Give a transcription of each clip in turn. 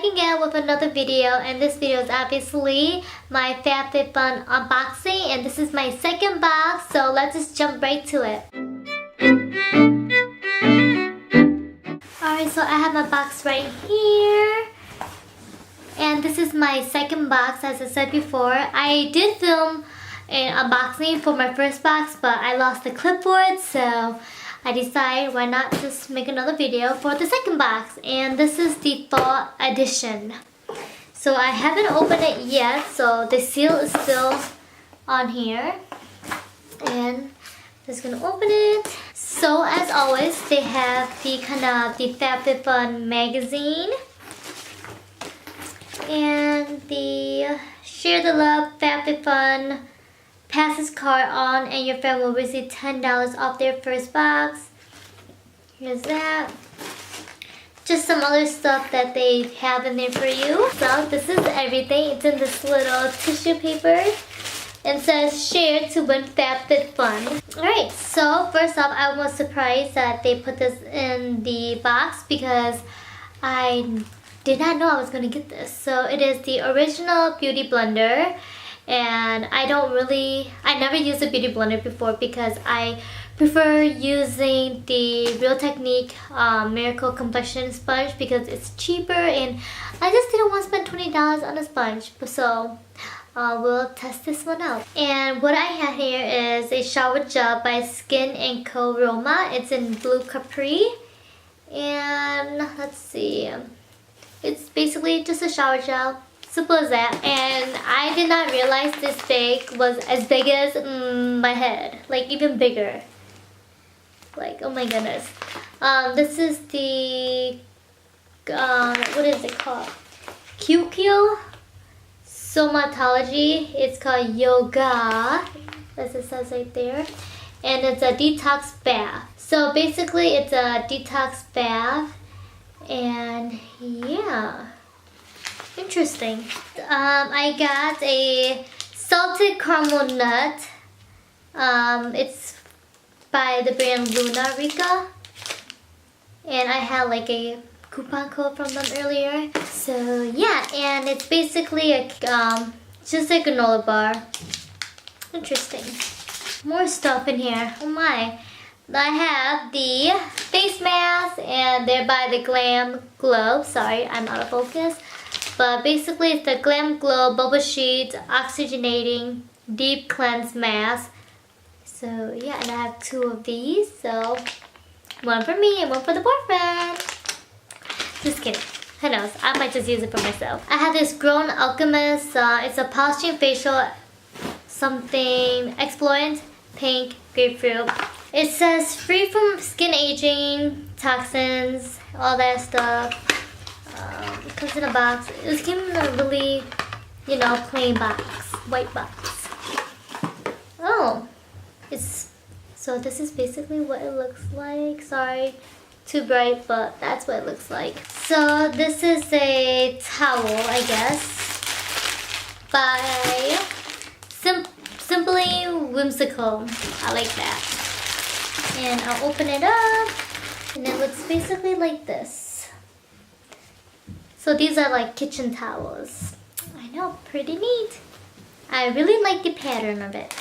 back again with another video, and this video is obviously my FabFitFun unboxing, and this is my second box, so let's just jump right to it. Alright, so I have my box right here, and this is my second box. As I said before, I did film an unboxing for my first box, but I lost the clipboard, so I decided why not just make another video for the second box, and this is the fall edition. So I haven't opened it yet, so the seal is still on here, and just gonna open it. So as always, they have the the FabFitFun magazine and the Share the Love FabFitFun passes card on, and your friend will receive $10 off their first box. Here's that. Just some other stuff that they have in there for you. So this is everything. It's in this little tissue paper. It says share to win FabFitFun. Alright, so first off, I was surprised that they put this in the box because I did not know I was going to get this. So it is the original beauty blender. And I never used a beauty blender before because I prefer using the Real Technique Miracle Complexion Sponge because it's cheaper, and I just didn't want to spend $20 on a sponge. So we'll test this one out. And what I have here is a shower gel by Skin & Co. Roma. It's in Blue Capri. And let's see. It's basically just a shower gel. Simple as that. And I did not realize this bag was as big as my head. Like even bigger. Like, oh my goodness. This is the what is it called? QQ Somatology. It's called Yoga, as it says right there. And it's a detox bath. So basically it's a detox bath. And yeah, interesting. I got a salted caramel nut. It's by the brand Luna Rica, and I had like a coupon code from them earlier. So yeah, and it's basically a just a granola bar. Interesting. More stuff in here. Oh my. I have the face mask, and they're by the Glam Glow. Sorry, I'm out of focus. But basically it's the Glam Glow Bubble Sheet Oxygenating Deep Cleanse Mask. So yeah, and I have two of these. So one for me and one for the boyfriend. Just kidding. Who knows? I might just use it for myself. I have this Grown Alchemist. It's a polishing facial something exfoliant, pink, grapefruit. It says free from skin aging, toxins, all that stuff. It comes in a box. It came in a really, plain box, white box. Oh, so this is basically what it looks like. Sorry, too bright, but that's what it looks like. So this is a towel, I guess, by Simply Whimsical. I like that. And I'll open it up, and it looks basically like this. So these are like kitchen towels. I know, pretty neat. I really like the pattern of it.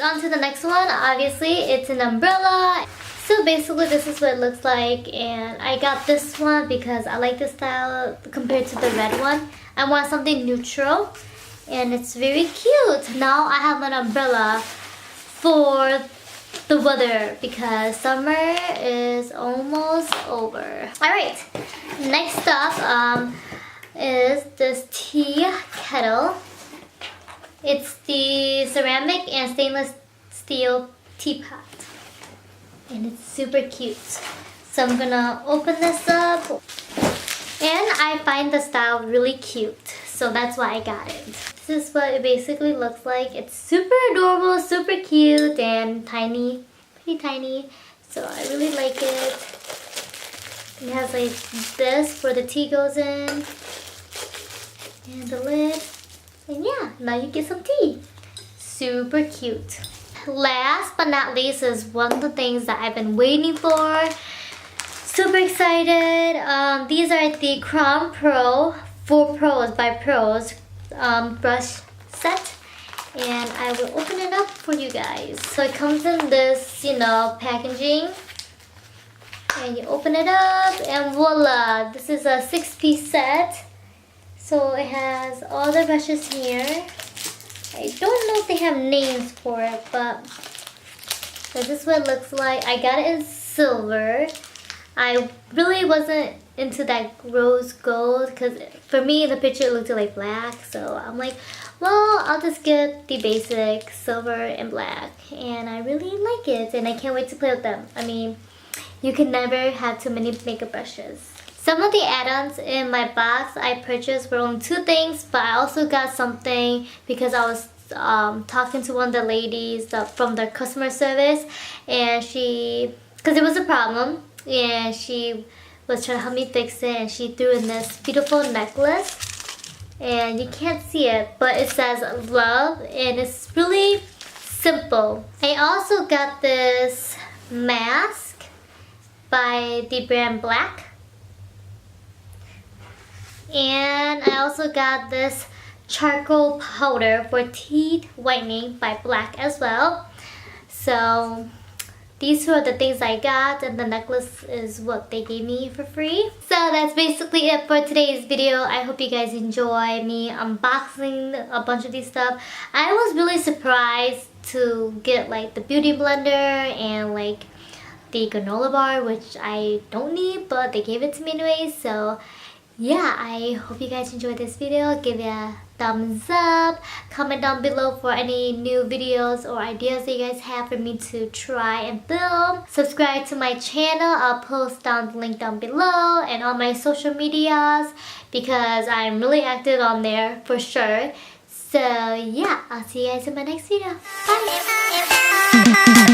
On to the next one. Obviously, it's an umbrella. So basically, this is what it looks like, and I got this one because I like this style compared to the red one. I want something neutral, and it's very cute. Now I have an umbrella for the weather because summer is almost over. Alright, next up is this tea kettle. It's the ceramic and stainless steel teapot, and it's super cute. So I'm gonna open this up, and I find the style really cute, so that's why I got it. This is what it basically looks like. It's super adorable, super cute, and tiny, pretty tiny. So I really like it. It has like this where the tea goes in, and the lid. And yeah, now you get some tea. Super cute. Last but not least is one of the things that I've been waiting for. Super excited. These are the Crown Pro 4 Pros by Pros brush set. And I will open it up for you guys. So it comes in this, you know, packaging. And you open it up and voila! This is a 6-piece set. So it has all the brushes here. I don't know if they have names for it, but this is what it looks like. I got it in silver. I really wasn't into that rose gold because for me in the picture it looked like black. So I'm like, well, I'll just get the basic silver and black. And I really like it and I can't wait to play with them. I mean, you can never have too many makeup brushes. Some of the add-ons in my box I purchased were only 2 things, but I also got something because I was talking to one of the ladies from the customer service, and because there was a problem, and she was trying to help me fix it, and she threw in this beautiful necklace, and you can't see it, but it says love, and it's really simple. I also got this mask by the brand Black. And I also got this charcoal powder for teeth whitening by Black as well. So these were the things I got, and the necklace is what they gave me for free. So that's basically it for today's video. I hope you guys enjoy me unboxing a bunch of these stuff. I was really surprised to get like the beauty blender and like the granola bar, which I don't need, but they gave it to me anyway. So yeah, I hope you guys enjoyed this video. Give it a thumbs up. Comment down below for any new videos or ideas that you guys have for me to try and film. Subscribe to my channel. I'll post down the link down below and on my social medias because I'm really active on there for sure. So yeah, I'll see you guys in my next video. Bye!